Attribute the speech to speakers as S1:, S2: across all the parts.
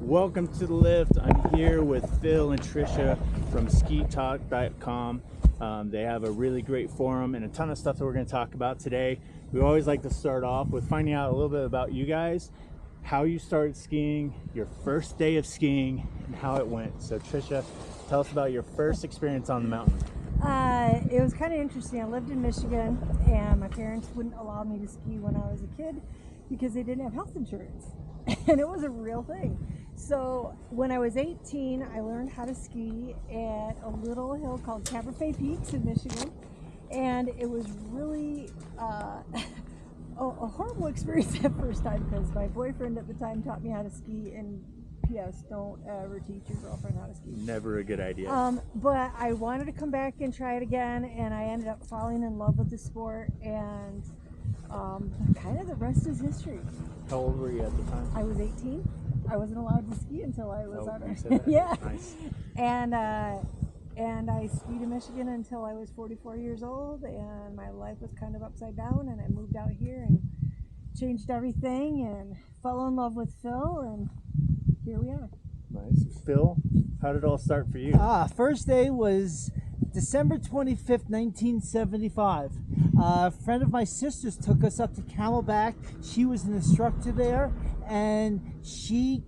S1: Welcome to the lift. I'm here with Phil and Tricia from skitalk.com. They have a really great forum and a ton of stuff that we're going to talk about today. We always like to start off with finding out a little bit about you guys, how you started skiing, your first day of skiing, and how it went. So Tricia, tell us about your first experience on the mountain.
S2: It was kind of interesting. I lived in Michigan, and my parents wouldn't allow me to ski when I was a kid because they didn't have health insurance, and it was a real thing. So when I was 18, I learned how to ski at a little hill called Cabernet Peaks in Michigan, and it was really a horrible experience that first time because my boyfriend at the time taught me how to ski, and P.S. don't ever teach your girlfriend how to ski.
S1: Never a good idea.
S2: But I wanted to come back and try it again, and I ended up falling in love with the sport, and kind of the rest is history.
S1: How old were you at the time?
S2: I was 18. I wasn't allowed to ski until I was
S1: you said that?
S2: yeah.
S1: Nice.
S2: And I skied in Michigan until I was 44 years old, and my life was kind of upside down, and I moved out here and changed everything and fell in love with Phil, and here we are.
S1: Nice. Phil, how did it all start for you?
S3: First day was December 25th, 1975. A friend of my sister's took us up to Camelback. She was an instructor there, and she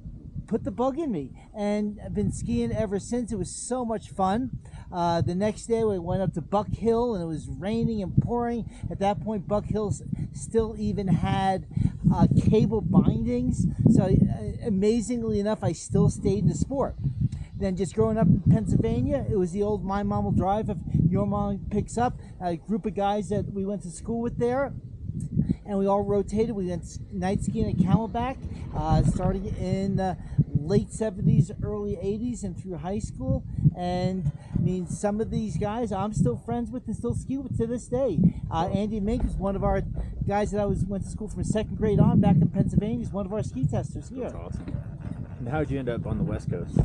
S3: put the bug in me, and I've been skiing ever since. It was so much fun. The next day we went up to Buck Hill, and it was raining and pouring. At that point, Buck Hill still even had cable bindings, so amazingly enough, I still stayed in the sport. Then just growing up in Pennsylvania, it was the old My Mom Will Drive if your mom picks up. A group of guys that we went to school with there, and we all rotated. We went night skiing at Camelback, starting in the late 70s, early 80s, and through high school. And I mean, some of these guys I'm still friends with and still ski with to this day. Andy Mink is one of our guys that I went to school from second grade on back in Pennsylvania. He's one of our ski testers here.
S1: That's awesome. And how did you end up on the West Coast?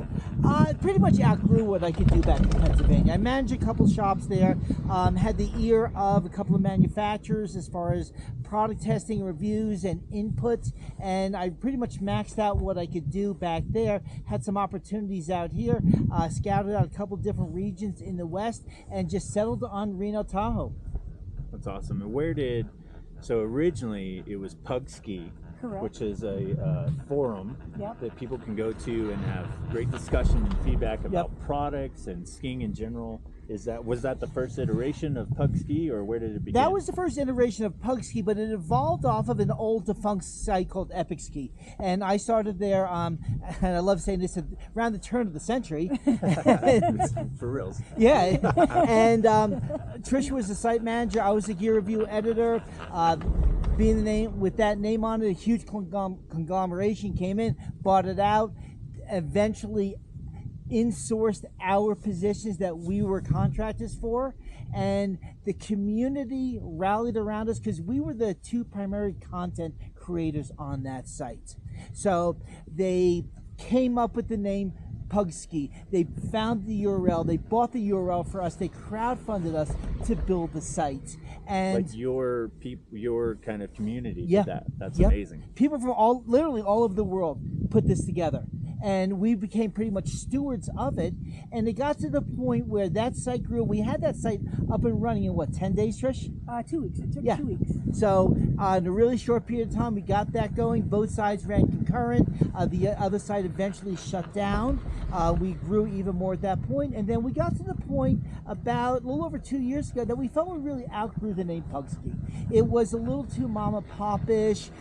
S3: Pretty much outgrew what I could do back in Pennsylvania. I managed a couple shops there, had the ear of a couple of manufacturers as far as product testing, reviews, and inputs, and I pretty much maxed out what I could do back there. Had some opportunities out here, scouted out a couple different regions in the West, and just settled on Reno, Tahoe.
S1: That's awesome. And so originally it was Pug Ski.
S2: Correct.
S1: Which is a forum
S2: Yep.
S1: that people can go to and have great discussion and feedback about
S3: Yep.
S1: products and skiing in general. Was that the first iteration of Pug Ski, or where did it begin?
S3: That was the first iteration of Pug Ski, but it evolved off of an old defunct site called Epic Ski. And I started there, and I love saying this, around the turn of the century.
S1: For reals.
S3: Yeah, and Tricia was the site manager. I was the gear review editor. Being the name with that name on it, a huge conglomeration came in, bought it out, eventually insourced our positions that we were contractors for, and the community rallied around us because we were the two primary content creators on that site. So they came up with the name Pug Ski. They found the URL, they bought the URL for us, they crowdfunded us to build the site. And
S1: like your kind of community
S3: Yeah.
S1: did that. That's
S3: Yep.
S1: amazing.
S3: People from literally all over the world put this together, and we became pretty much stewards of it. And it got to the point where that site grew. We had that site up and running in what, 10 days, Trish?
S2: 2 weeks. It took
S3: Yeah.
S2: 2 weeks.
S3: So in a really short period of time, we got that going. Both sides ran concurrent. The other side eventually shut down. We grew even more at that point, and then we got to the point about a little over 2 years ago that we felt we really outgrew the name Pug Ski. It was a little too mama pop-ish.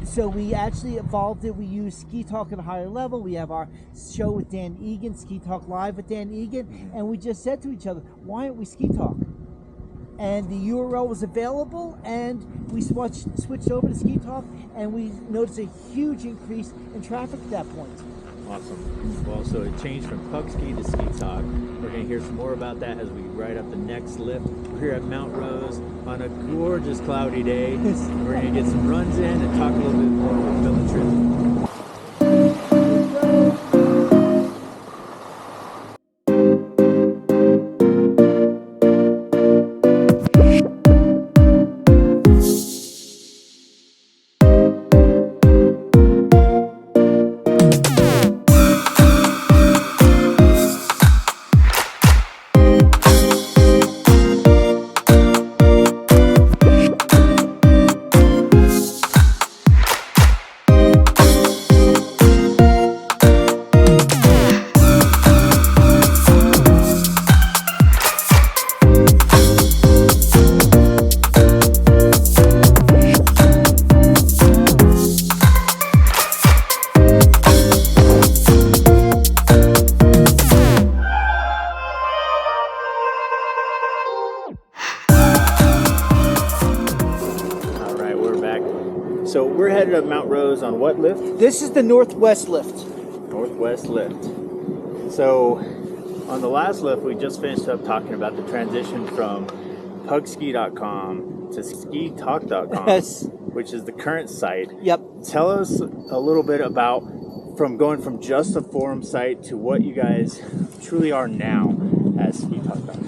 S3: So we actually evolved it. We use Ski Talk at a higher level. We have our show with Dan Egan, Ski Talk Live with Dan Egan, and we just said to each other, why aren't we Ski Talk? And the URL was available, and we switched over to Ski Talk, and we noticed a huge increase in traffic at that point.
S1: Awesome. Well, so it changed from Pug Ski to Ski Talk. We're going to hear some more about that as we ride up the next lift. We're here at Mount Rose on a gorgeous cloudy day. We're going to get some runs in and talk a little bit more with Phil and Tricia. So we're headed up Mount Rose on what lift?
S3: This is the Northwest lift.
S1: Northwest lift. So on the last lift, we just finished up talking about the transition from pugski.com to skitalk.com,
S3: Yes.
S1: which is the current site.
S3: Yep.
S1: Tell us a little bit about from going from just a forum site to what you guys truly are now at skitalk.com.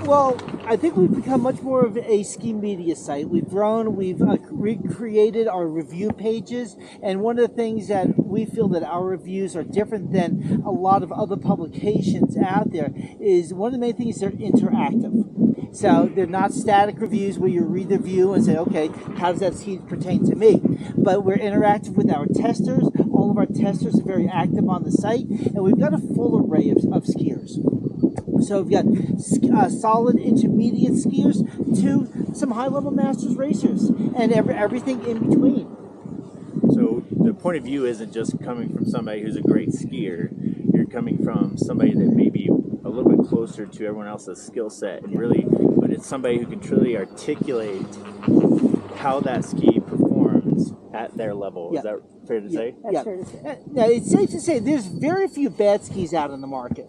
S3: Well, I think we've become much more of a ski media site. We've grown, we've recreated our review pages, and one of the things that we feel that our reviews are different than a lot of other publications out there is one of the main things, they're interactive. So they're not static reviews where you read the review and say, okay, how does that ski pertain to me? But we're interactive with our testers. All of our testers are very active on the site, and we've got a full array of skiers. So we've got solid intermediate skiers to some high-level masters racers and everything in between.
S1: So the point of view isn't just coming from somebody who's a great skier. You're coming from somebody that may be a little bit closer to everyone else's skill set, and really, but it's somebody who can truly articulate how that ski performs at their level.
S3: Yeah.
S1: Is that fair to say?
S2: That's fair to say.
S3: Now, it's safe to say there's very few bad skis out in the market.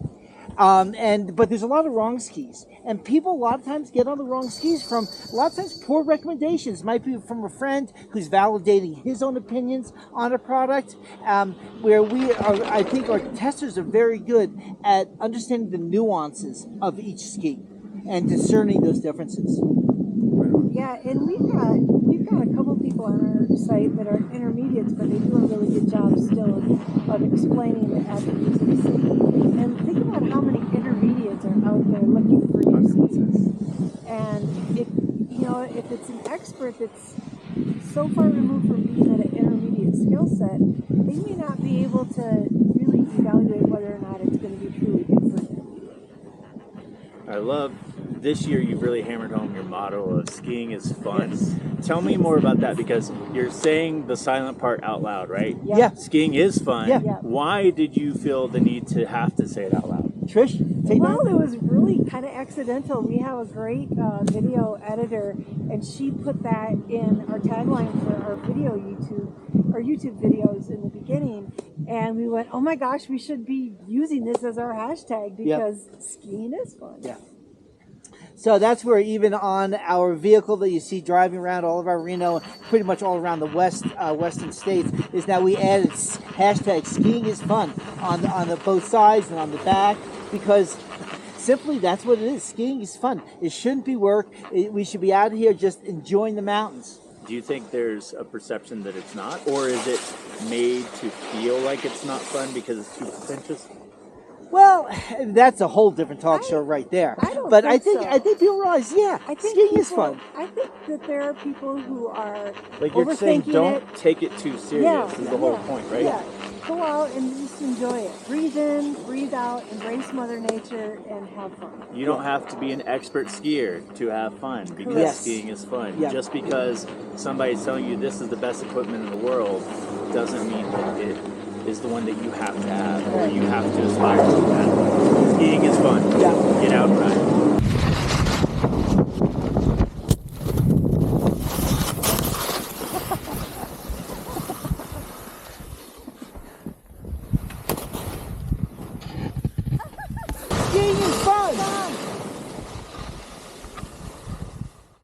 S3: But there's a lot of wrong skis, and people a lot of times get on the wrong skis from a lot of times poor recommendations. Might be from a friend who's validating his own opinions on a product. Where we are, I think our testers are very good at understanding the nuances of each ski and discerning those differences.
S2: Yeah, and we've got a couple people on our site that are intermediates, but they do a really good job still of explaining the attributes of the ski. And think about how many intermediates are out there looking for new skis. And if it's an expert that's so far removed from being at an intermediate skill set, they may not be able to really evaluate whether or not it's going to be truly good for an intermediate.
S1: I love this year you've really hammered home your motto of skiing is fun.
S3: Yes.
S1: Tell me more about that, because you're saying the silent part out loud, right?
S3: Yeah.
S1: Skiing is fun.
S3: Yeah.
S2: Yeah.
S1: Why did you feel the need to have to say it out loud?
S3: Trish, take
S2: Well,
S3: that.
S2: it was really kind of accidental. We have a great video editor, and she put that in our tagline for our YouTube videos in the beginning. And we went, oh my gosh, we should be using this as our hashtag because skiing is fun.
S3: Yeah. So that's where even on our vehicle that you see driving around all of our Reno, pretty much all around the western states, is now we added hashtag skiing is fun on the both sides and on the back, because simply that's what it is. Skiing is fun. It shouldn't be work. We should be out here just enjoying the mountains.
S1: Do you think there's a perception that it's not, or is it made to feel like it's not fun because it's too pretentious?
S3: Well, that's a whole different talk show right there.
S2: I don't
S3: but
S2: think
S3: I think people realize,
S2: I think
S3: skiing is fun.
S2: I think that there are people who are
S1: Like you're saying,
S2: overthinking
S1: don't
S2: it.
S1: take it too serious is the whole point, right?
S2: Yeah. Go out and just enjoy it. Breathe in, breathe out, embrace Mother Nature, and have fun.
S1: You don't have to be an expert skier to have fun, because
S3: Yes.
S1: skiing is fun.
S3: Yeah.
S1: Just because somebody's telling you this is the best equipment in the world doesn't mean that it is the one that you have to have or you have to aspire to have. Skiing is fun.
S3: Yeah.
S1: Get out and ride.